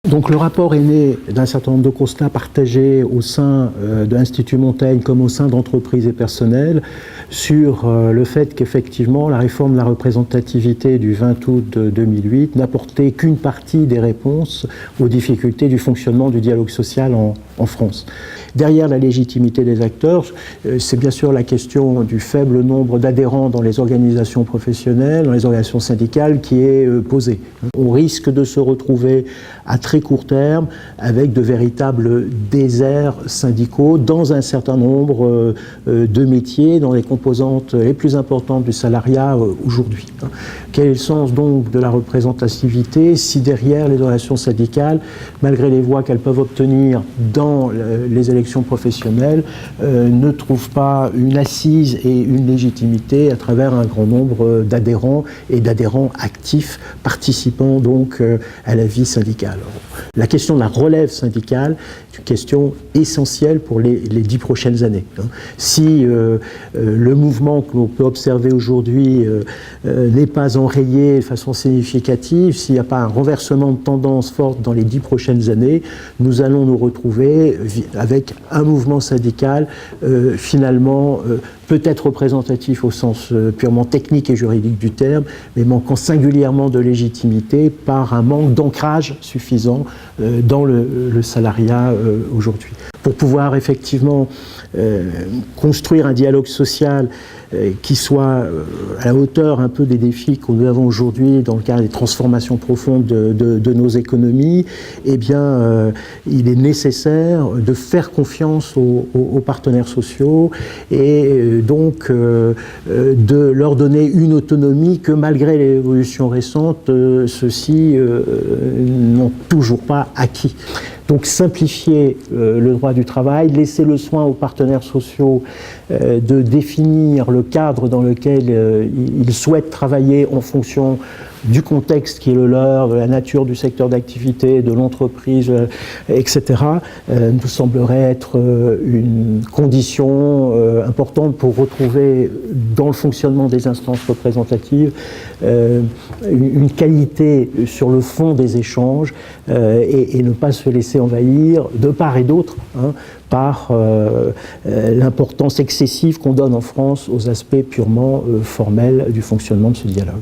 Donc le rapport est né d'un certain nombre de constats partagés au sein de l'Institut Montaigne comme au sein d'entreprises et personnels sur le fait qu'effectivement la réforme de la représentativité du 20 août 2008 n'apportait qu'une partie des réponses aux difficultés du fonctionnement du dialogue social en France. Derrière la légitimité des acteurs, c'est bien sûr la question du faible nombre d'adhérents dans les organisations professionnelles, dans les organisations syndicales qui est posée. On risque de se retrouver à très court terme avec de véritables déserts syndicaux dans un certain nombre de métiers, dans les composantes les plus importantes du salariat aujourd'hui. Quel est le sens donc de la représentativité si derrière les organisations syndicales, malgré les voix qu'elles peuvent obtenir dans les élections professionnelles, ne trouvent pas une assise et une légitimité à travers un grand nombre d'adhérents et d'adhérents actifs participant donc à la vie syndicale. La question de la relève syndicale est une question essentielle pour les 10 prochaines années. Si le mouvement que l'on peut observer aujourd'hui n'est pas enrayé de façon significative, s'il n'y a pas un renversement de tendance forte dans les 10 prochaines années, nous allons nous retrouver avec un mouvement syndical finalement peut-être représentatif au sens purement technique et juridique du terme, mais manquant singulièrement de légitimité par un manque d'ancrage suffisant dans le salariat aujourd'hui. Pour pouvoir effectivement construire un dialogue social qui soit à la hauteur un peu des défis que nous avons aujourd'hui dans le cadre des transformations profondes de nos économies, eh bien, il est nécessaire de faire confiance aux partenaires sociaux et donc de leur donner une autonomie que malgré les évolutions récentes, ceux-ci n'ont toujours pas acquis. Donc simplifier le droit du travail, laisser le soin aux partenaires sociaux de définir le cadre dans lequel ils souhaitent travailler en fonction du contexte qui est le leur, de la nature du secteur d'activité, de l'entreprise, etc., nous semblerait être une condition importante pour retrouver dans le fonctionnement des instances représentatives une qualité sur le fond des échanges et ne pas se laisser envahir de part et d'autre par l'importance excessive qu'on donne en France aux aspects purement formels du fonctionnement de ce dialogue.